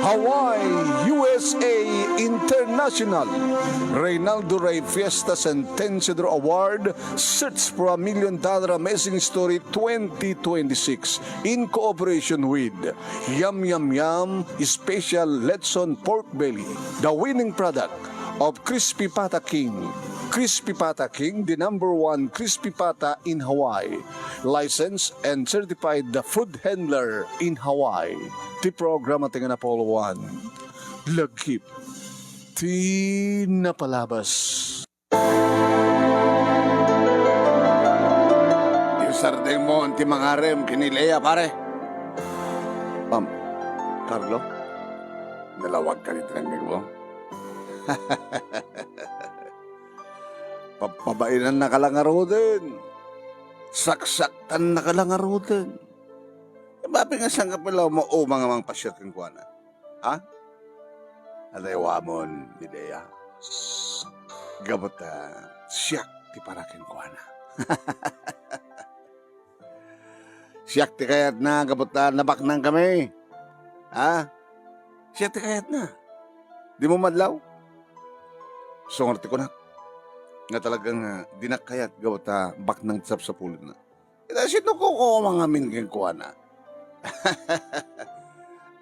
Hawaii, USA International Reynaldo Rey Fiesta Centennial Award Search for $1 Million Amazing Story 2026 in cooperation with Yum Yum Yum Special Letson Pork Belly, the winning product of Crispy Pata King. Crispy Pata King, the #1 crispy pata in Hawaii. Licensed and certified the food handler in Hawaii. Ti programa tinga na Apollo 1. Lagkip. Ti napalabas. Yung sardeng mo, anti mga rem, kinilea pare. Carlo? Nalawag ka ni trending mo. Papabainan na kalangaro din. Saksaktan na kalangaro din. Babi nga saan ka pala mo mga mga pasyakin ko na. Ha? Alaywa mo, Midea. Gabot siyak ti parakin ko na. Siyak ti kayat na, gabot nabaknang kami. Ha? Siyak ti kayat na. Di mo madlaw? Sungorti ko na. Nga talagang dinakayat gawat bak ng tsap sa pulot na. Ito sino ko mga mingking kuha na.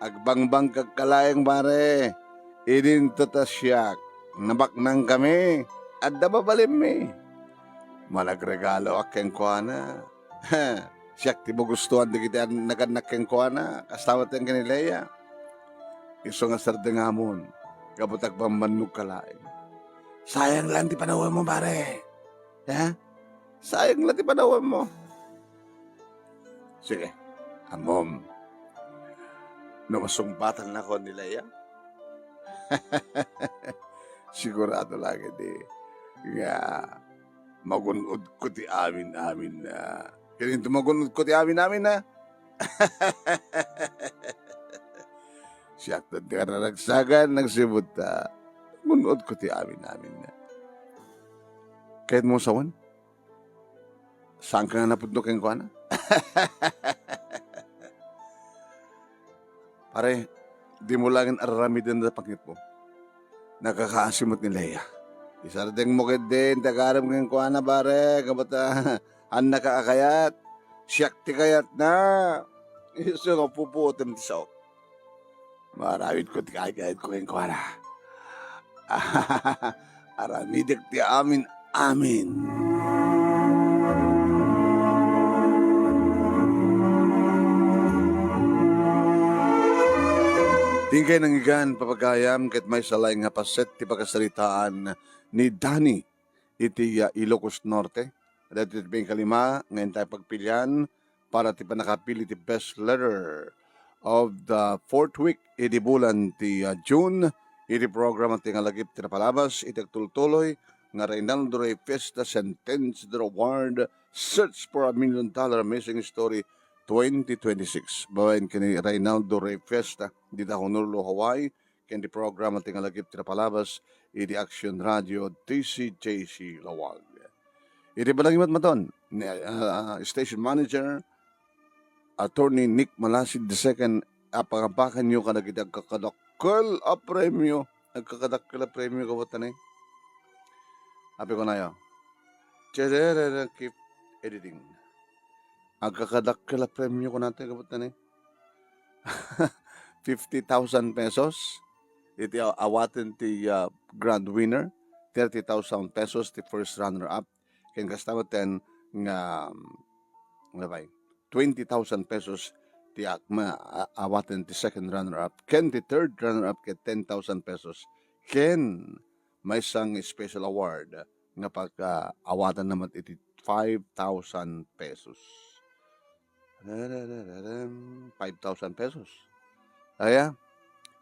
Agbangbang kagkalayang bare. Idin tatasyak. Nabak nang kami. At dababalim mi. Malagregalo akeng kuha na. Siyak ti mo gustuhan di kita naganak keng kuha na. Kastawat yung kanileya. Iso nga sardengamon. Kabutak pambanog kalaing. Sayang lang ti panawan mo, pare. Ha? Sayang lang ti panawan mo. Sige, amom. Namasumpatan na ko nila yan. Sigurado lagi di. Nga, magunod ko ti amin na. Kininto magunod ko ti amin na. Siyak na ti kararagsagan ng sibuta. Munod ko ti amin na. Kahit mo sawan? Saan ka nga napundok yung kuha na? Pare, di mo langin aramidan na pangit mo. Nakakaasimot ni Leia. Isardeng mo din, tagaram ng kuha na pare. Kabata, ang nakakayat. Siyak ti kayat na. Iso nga pupuotem ti saok. Marawid ko ti kayat ko yung kuha na. Aramidik ti amin. Tingkay ng igan papagayam ket may salay nga paset ti pagkasalitaan ni Danny iti Ilocos Norte. Dati ti kalima ngayon tayo pagpilian para ti panakapili ti best letter of the 4th week iti bulan ti June. Iti program at tingalagip tinapalabas, iti tultuloy nga Reynaldo Rey Fiesta Centennial Award Search for $1 Million Amazing Story 2026. Bawain kini Reynaldo Rey Fiesta, dito Honolulu, Hawaii, kini program at tingalagip tinapalabas, iti Action Radio DCJC Lawag. Iti balagimat maton, Station Manager, Attorney Nick Malasid II, apagapakan nyo ka nagitag kakadakkel a premyo. Nagkakadakkel a premyo kawatan eh. Happy ko na yun. Keep editing. Agkakadakkel a premyo ko natin kawatan eh. 50,000 pesos. Iti awatin ti grand winner. 30,000 pesos ti first runner-up. Kaya kastawatin nga 20,000 pesos ti awaten ti second runner-up. Ken ti third runner-up ket 10,000 pesos. Ken may isang special award nga pagka-awatan naman iti 5,000 pesos. 5,000 pesos. Kaya,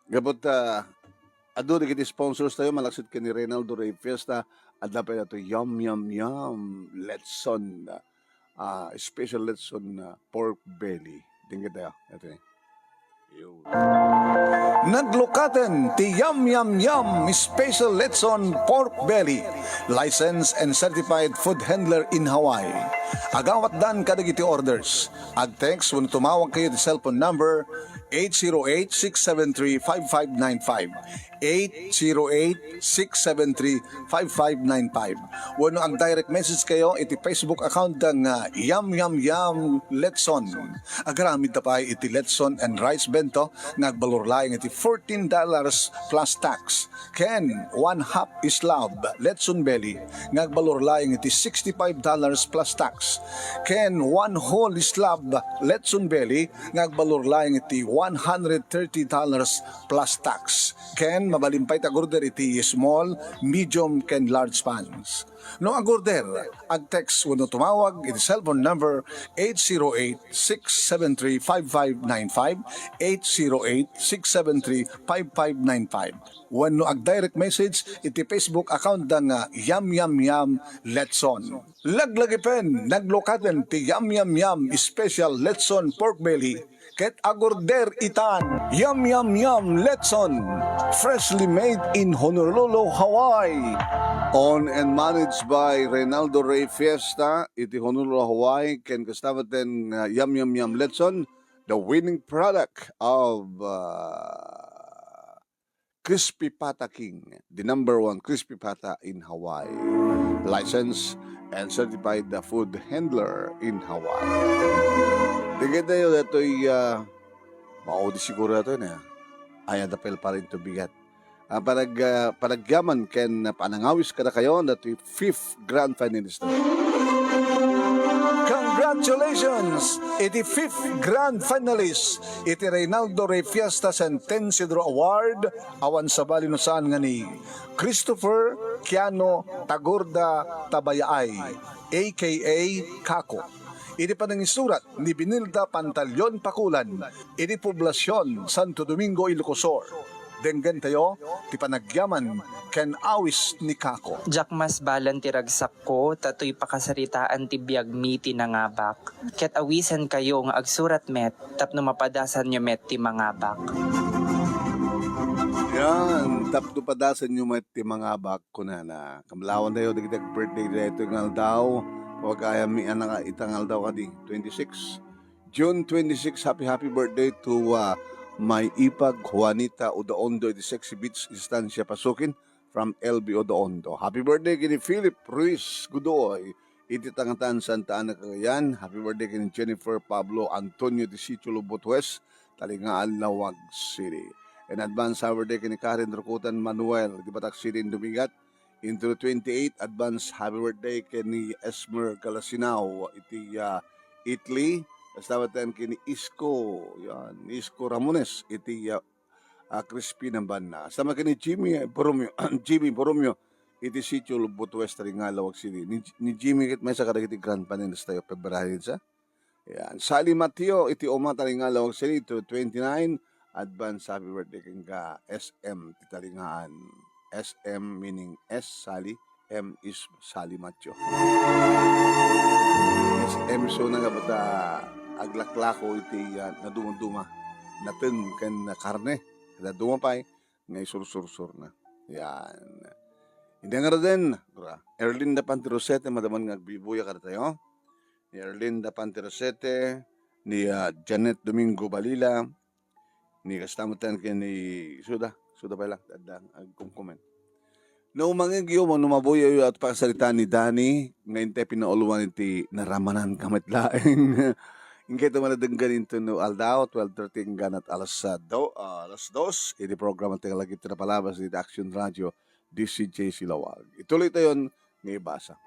gabot ado di kiti sponsors tayo, malaksit ka ni Reynaldo Rey Fiesta at dapat ito Yum Yum Yum Letson, special Letson pork belly. Tingin tayo. Ito eh. Naglukaten ti Yum Yum Yum Special Letson Pork Belly, licensed and certified food handler in Hawaii. Agawat dan kadagiti orders. Ag text when tumawag kayo ti cellphone number 808-673-5595. 808-673-5595. Wano ang direct message kayo, iti Facebook account ng Yum Yum Yum Letson. Agaramid na pa iti Letson and Rice Bento, nagbalor laing iti $14 plus tax. Ken, 1/2 islab, Letson Belly, nagbalor laing iti $65 plus tax. Ken, 1 whole islab, Letson Belly, nagbalor laing iti $130 plus tax. Ken, mabalimpay tagorder iti small, medium, ken large pans. No agorder, ag text wano tumawag iti cellphone number 808-673-5595, 808-673-5595. Wano ag direct message iti Facebook account ng Yum Yum Yum Letson. Laglagipen, naglokaten ti Yum Yum Yum Special Letson Pork Belly. Ket agorder itan, Yum Yum Yum Letson, freshly made in Honolulu, Hawaii. Owned and managed by Reynaldo Ray Fiesta, iti Honolulu, Hawaii, ken kastamaten Yum Yum Yum Letson, the winning product of Crispy Pata King, the #1 Crispy Pata in Hawaii. Licensed and certified the food handler in Hawaii. Tingin tayo dato'y maudi siguro nato na ay adapel pa rin to bigat. Panagyaman ken panangawis kada kayo dato'y 5th grand finalist. Congratulations! Iti 5th grand finalist, iti Reynaldo Ray Fiesta Centennial Award, awan sa bali no saan nga ni Christopher Kiano Tagorda Tabayay, a.k.a. Kako. Iti panangisurat ni Binilda Pantalyon Pakulan, iti poblasyon Santo Domingo, Ilocosur. Denggan tayo, ti panagyaman ken awis ni Kako. Jakmas balan ti ragsak ko, tatoy pakasaritaan ti biyag mi ti nangabak. Ket awisan kayo nga agsurat met, tapno mapadasan nyo met ti mangabak. Yan, tapno padasan nyo met ti mangabak ko na kamlawan tayo, digdag birthday dito ng aldaw. Huwag kaya mi anak itangal daw ka di 26 June 26. Happy birthday to my ipag Juanita Odaondo, the Sexy Beach Instansya Pasukin from LB Odaondo. Happy birthday kini Philip Ruiz Gudoy, iti Tangatan Santa Ana Cagayan. Happy birthday kini Jennifer Pablo Antonio de Sitio Lubot West, Talingaan, Lawag City. And advance happy birthday kini Karen Rokutan Manuel, di Batak City, Dumigat. Into 28, advance happy birthday kini Esmer Calasinao, iti Italy. Kastamatan kini Isko, yan, Isko Ramones, iti Crispy ng Banna. Kasama kini Jimmy Boromio, Jimmy Boromio, iti Sitio Lubot West, Ringalawag City. Ni Jimmy kit may sa kadagiti Grand Panilis tayo, February sa. Yan, Sally Mateo, iti Oma, Ringalawag City, to 29, advance happy birthday kini ka SM, Titalingaan. SM meaning S, Sally. M is Sally Macho. SM so na nga aglaklako iti nadumunduma. Natin ken na karne. Nadumapay. Ngay sur-sur-sur na. Yan. Hindi nga rin. Erlinda Pantirosete, madaman nga agbibuya ka tayo. Ni Erlinda Pantirosete, ni Janet Domingo Balila, ni kastamatan ni Suda pa lang, agkumkumen. No mangigyo mo, numabuyo at pakasalitaan ni Danny, ngayon tayo pinauluan iti naramanan kamitlaing. Ingkay ito maladanggan ito no Aldao, 12:30 ganat alas 2, iti program at lagi ito na palabas dito Action Radio, DCJ Silawag. Ituloy ito yun, ngayon basa.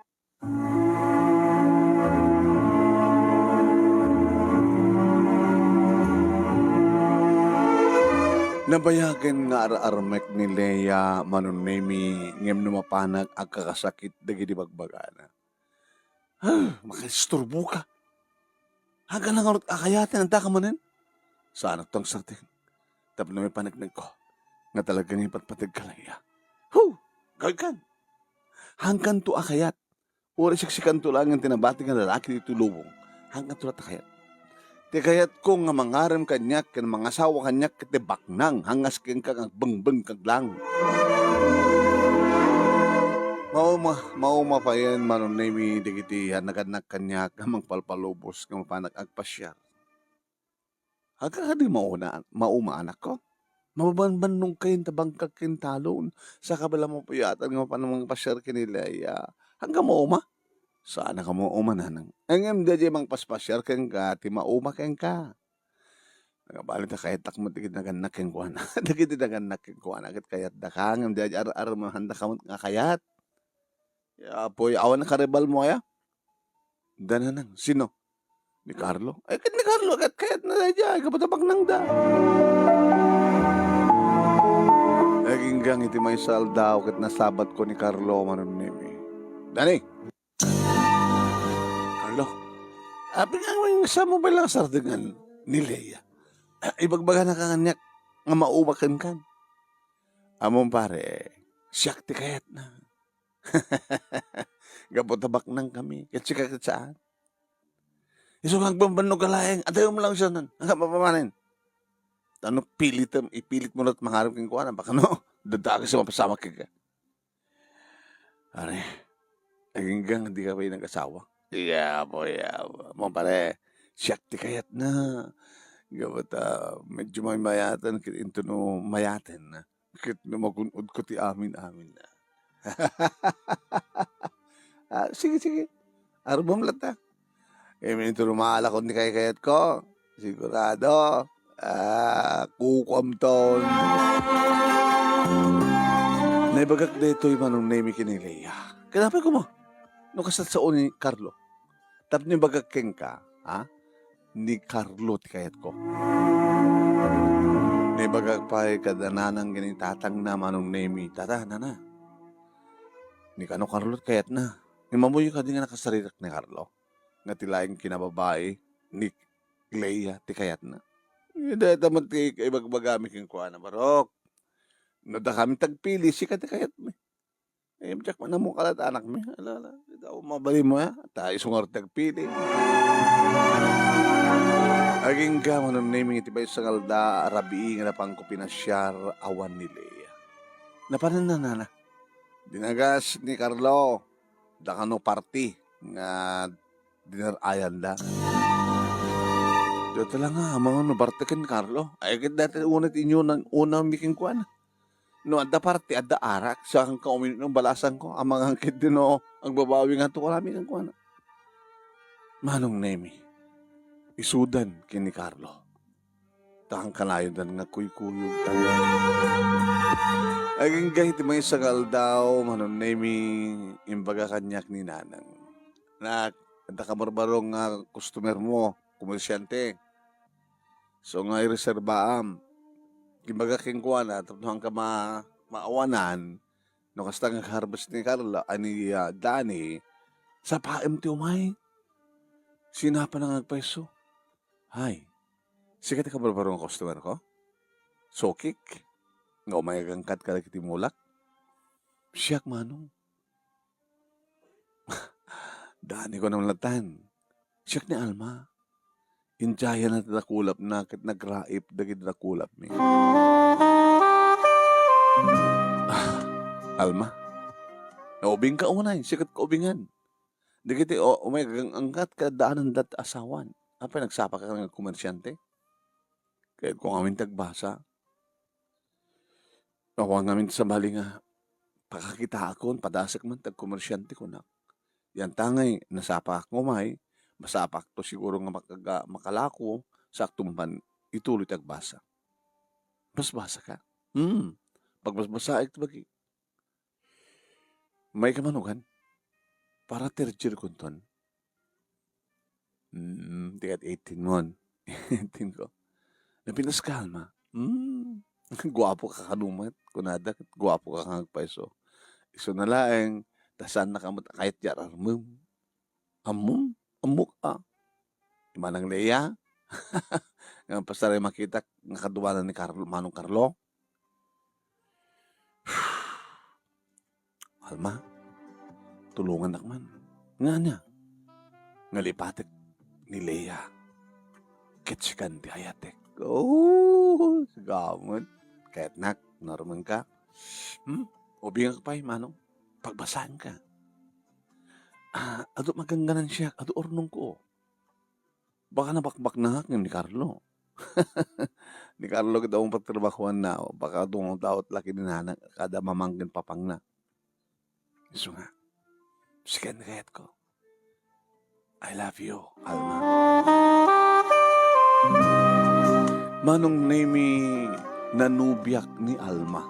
Nabayagan nga ar-armek ni Leia manunemi ngem numapanag agkakasakit dagiti bagbagana. Makasturbo ka. Haga lang arot akayatin ang takamanin. Saan tong sartin? Tapos na may panagnag ko. Nga talaga ni patpatag ka Leia. Gagkan. Hangkan to akayat. Uri siksikan to lang ang tinabati ng lalaki dito lubong. Hangkan to akayat. Ti kayat ko nga mangaram kanyak ken mangasawa kanyak ket baknang hangas ken kag bengbeng kag lang. Mao mapayen manon nemi digiti hanagan kanyak nga mangpalpalubos nga mapanag agpasyar. Hanggang ka di mauma anak ko. Mababanban nung kayo tabangkag kintalon. Sa kabala mo puyatan nga pa namang pasyar kinila. Hanggang mauma. Sana ka mauma nanang. Ang hindi mang paspasyar kang ka, ti mauma kang ka. Nagabalit na kahit takmo digid naganak kang kuha na. Digid naganak kang kuha na. Agad kayat da ka. Ang hindi ar mahanda ka nga kayat. Poy, awan na karibal mo kaya. Dananang. Sino? Ni Carlo? Ay, ni Carlo. Agad kayat na dyan. Kapatabak nang da. Naging gang iti may saldaw kat nasabat ko ni Carlo manunimi. Dani! Carlo, pinangawin sa mo ba lang sardengan ni Leia? Ibagbaga na kanganyak nga maubakan kan. Among pare, siyak ti kayat na. Gapotabak nang kami. Katsika saan? Isong hagbambanog kalayang. Atayo mo lang siya nun. Ang kapapamanin. Ano, ipilit mo na't mangarap kang kuha na. Baka no, dadaka sa mapasama ka. Pare, naging gang hindi ka pa yung nag-asawa. Yeah, boy. Mga pare, siyak ti kayat na. Gawat, medyo may mayatan. Ito no, mayaten na. Kit no, magunod ko ti amin-amin na. Sige. Arbom lata. Ito no, maalakon ni kayat ko. Sigurado. Kukwam taon. Naibagak dito yung manong name kinilaya. Kanapay ko mo. No kasat sa ni Carlo. Tap ni bagak keng ka. Ni Carlo ti kayat ko. Naibagak pa kadananang ganing tatang na manong name. Tata, nana. Ni kano Carlo kayat na. Ni mamuyo ka din nga nakasarirak ni Carlo. Nga tilaing kinababae. Ni Leia ti kayat na. Hindi, tamad kayo ibagbagami kong kuha na barok. Nada kami tagpili, sikat kayat mo. Jack man na mo kalat anak mo. Alala, ito mabali mo ya. Tayo sungar tagpili. Aging gaman ng naming itibay sa ngalda, arabi nga na pang kupinasyar awan ni Leia. Napanan na nana. Dinagas ni Carlo. Dakano party nga dinarayan da. Dito lang mga nabartakin, Carlo. Ay, dati unat inyo ng unang miking kuwan. No, adda parte, adda arak. Sa kang kauminit ng balasan ko. Ang mga hangkit din o, ang babawi nga ito ko namin ang kuwan. Manong nemi, isudan kini Carlo. Takang kanayodan nga kuy-kuyog tayo. Aging gahit may sagal daw, manong nemi, imbaga kanyak ni nanang. Na, adda kabarbarong customer mo, komersyante. So nga i-reserbaam. Kimbaga king kuha na, tapos hanggang maawanan, no kasta nga harvest ni Carla, ani Danny, sa paem ti umay. Sinapa na ngagpaiso. Hay, sikat ka barbarong customer ko? Sokik? Nga umay gangkat ka lagi timulak? Siyak manong. Danny ko naman latan. Siyak ni Alma. Injaya na tatakulap na kat nagraip dagid tatakulap mi. Alma, naubing ka unay, sikat ka ubingan. Dagiti umay angkat ka daanan dat asawan. Apa nagsapa ka ng komersyante? Kaya kung amin tagbasa, awang amin sa bali nga, pakakita ako, padasak man tag komersyante ko na. Yan tangay, nasapa ako umay, masapak to siguro nga makalako sa aktumban ituloy tagbasa. Basbasa ka. Pagbasbasa ito bagi. May kamanugan. Para terjir kunton. Tikat 18 mon. 18 ko. Napinas kalma. Guwapo ka kanumat. Kunada, guwapo ka kangagpaiso. Iso na laeng, tasan na kamot kahit yarar mo. Amok Imanang Leia. Nga pasaray makita nga kaduwanan ni Carlo, Manong Carlo. Alma, tulungan nakman. Nga niya. Ngalipatek ni Leia. Kitsikan di hayatek. Gamot. Kahit norman ka. Ubingan ka pa Manong. Pagbasahan ka. Ado magangganan siya, ado ornong ko. Baka nabakbak na ni Carlo. Ni Carlo kita akong patrabahuan na, o baka itong taot laki din na kada mamangkin papang na. So nga, sikan kayat ko. I love you, Alma. Manong nemi nanubiak ni Alma.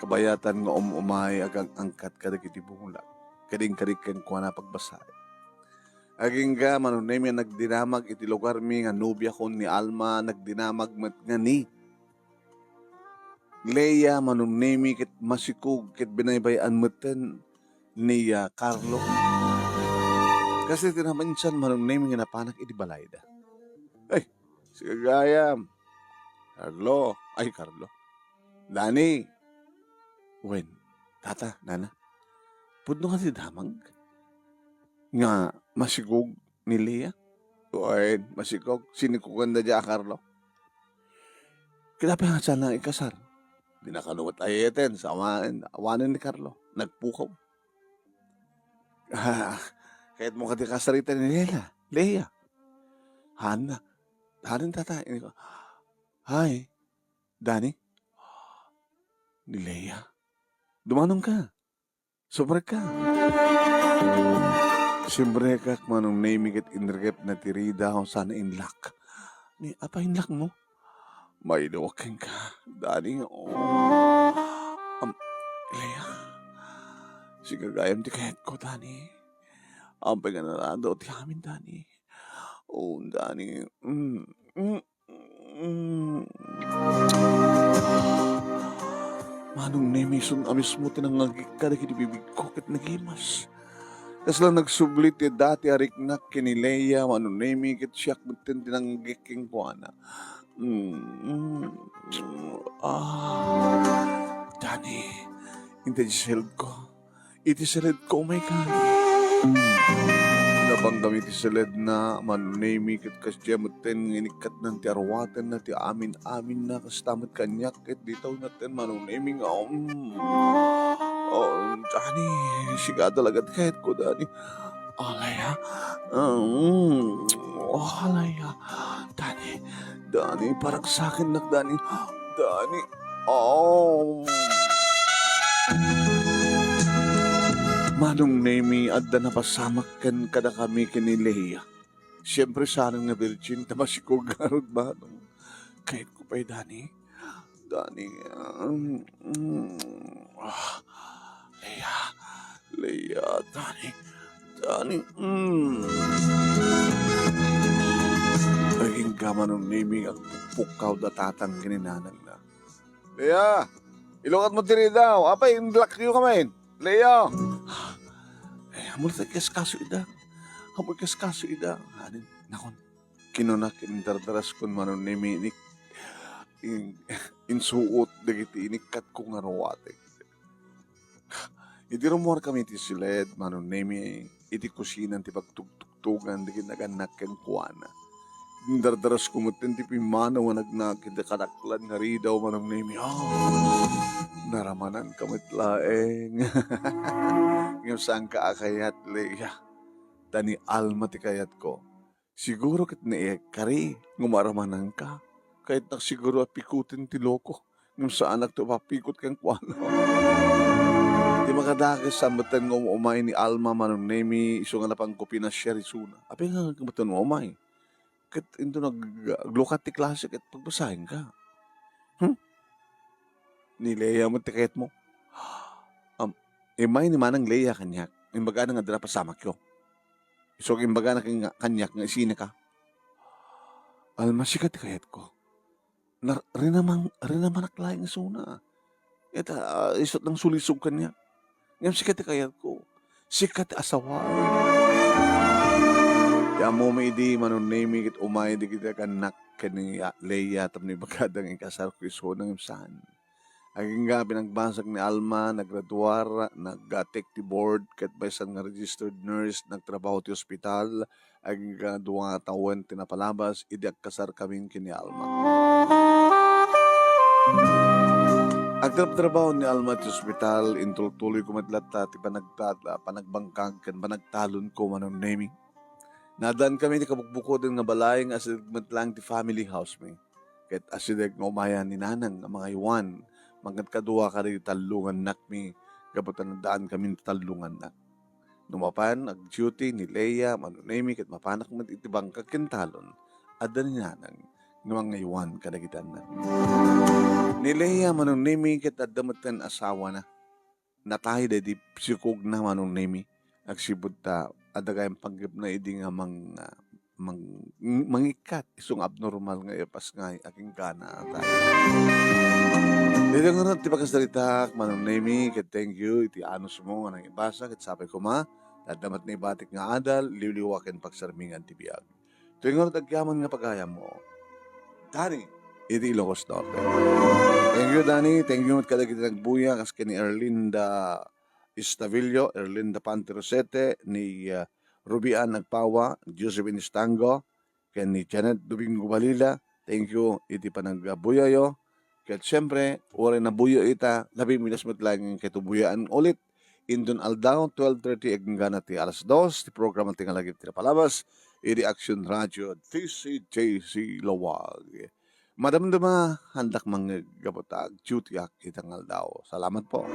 Kabayatan nga umay agang angkat kada kiti bulag. Kading-karikan ko na pagbasay. Aging ga manong nemi nagdinamag iti lugar mi nga nubya ko ni Alma nagdinamag mat nga ni. Leia manong nemi kit masikog kit binaybayan matan ni Carlo. Kasi tinamansan manong nemi nga napanak iti balayda. Ay, sige gayam. Carlo. Dani. Wen, tata, nana. Pudno ka si damag. Nga masigog ni Leia. Wen, masigog. Sinikugan na dya, Carlo. Kinapi nga sana ikasar. Di nakaluwat ayeten sa awanan ni Carlo. Nagpukaw. Kahit mo kati kasarita ni Leia. Hanin tata. Hi, Dani. Ni Leia. Dumanong ka. Sobre ka. Siyempre ka manong naming it inrep na tirida kung sana inlak. Ni apa inlak mo? May dawakin ka. Dani, Leia. Sigagayam di kahit ko, Dani. Ang panganarado ti amin, Dani. Dani. Manong nemisun amis mo tinangagik ka na kinibibig ko kat nagimas. Kas lang nagsublit dati ariknak kini Leia manong nemi kit siyak mutin tinanggiking ko ana. Dani, hindi silid ko. Iti silid ko, oh my God. Nabangdam iti silid na manunemi kit kasya mutin nginikat ng tiarwatan na ti amin-amin na kastamat kanyak kit ditaw natin manunemi nga. Dani, siga talaga kahit ko, Dani. Alaya. Alaya. Dani, parang sa akin nak, Dani. Dani. Manong nemi adda na pasamak kan kada kami kini Leia. Siyempre sanang nga virgin tamasiko garod manong. Kahit ko pa'y Dani. Leia, Dani. Naging gama nung naming ang pukaw da tatang gininanang na. Leia, ilukat mo tiri daw. Apay, inlak niyo kamain. Leia. Hamul tayo kaskaso ida. Hanin, nakon. Kinunak, indardaras kun manon naminik. Insuot, dagiti inikat ko nga rawate. Iti rumor kami ti siled, manon nemi, iti kusinan ti pagtugtugan, di kinaganak ken kuana. Dardaras kumutin ti pimano nga nagnakid kadaklan nga ridaw manong nemi. Naramanan kamit laeng. Ngayon saan ka akayat, Leia? Tani Alma ti kayat ko. Siguro kit na kari, ngumaramanan ka. Kahit siguro apikutin ti loko. Ngayon saan to papikot kang kuano. Di makadakis sa matan ng umay ni Alma manong nemi iso nga napang kopi na siya risuna. Api nga matan ng umay. Kat ito naglukat ti klase kat pagbasahin ka. Ni Leia mo tiket mo. Imay ni manang Leia kanyak. Imbaga na nga dala pasamak yo. So imbaga na kanyak nga isina ka. Alma sikat ti kayat ko. Rinaman aklaing suna. Ita isot ng sulisog kanya. Ngayon sikat ti kayat ko. Sikat ti asawa. Ya mo may di manon nemi kit umay di kita kanak kani Leia tam ni bagadang ikasar ko iso ng imsan. Aging nga pinagbasag ni Alma, naggraduar, nag-take the board, kat ba isang registered nurse, nagtrabaho ti ospital, aging nga duwa taon tinapalabas, idiak kasar kaming kini Alma. Agtrabaho ni Alma ti ospital, intultuloy kumadlat ti panagbangkag, kan panagtalon ko manong naming. Nadan kami ni kabukbukod nga balay nga asidagmat lang ti family house mi. Ket asidag nga umayan ni nanang nga mga iwan. Mangkat kadua ka rin talungan nak mi. Gabutan na daan kami talungan nak. Numapan, ag-duty ni Leia, manunemi, ket mapanak mo itibang kakintalon. Adan ni nanang nga mga iwan kadagitan na. Ni Leia, manunemi, ket adamatan asawa na. Natahi da di psikog na manunemi. Agsibod ta, adagayang panggip na idi nga mangikat. Isong abnormal nga ipas nga aking gana. Dito nga rin, tiba kasdalitak, manunemi, ket thank you, iti anos mo nga nang ibasa, ket sabi ko dadamat na ibatik nga adal, liwliwakin pagsarmingan ti biyag. Ito nga rin, agyaman nga pagayam mo. Dani, iti Ilocos Norte. Thank you, Dani. Thank you, kadagiti nagbuya, kas ni Erlinda Istavillo, Erlinda Panterosete, ni Rubian Nagpawa, Josephine Istango, ken ni Janet Domingo Balila. Thank you, iti panagbuyayo. Ket siyempre, ore na buyo ita, labi minas met lang ketubuyaan ulit. Indon Aldao, 12:30 aging ti alas 2, ti programa tinga lagi tira palabas, i-Reaction Radio, TCJC Lawag. Madamdama, handak manggabotag, duty ak itang Aldao. Salamat po.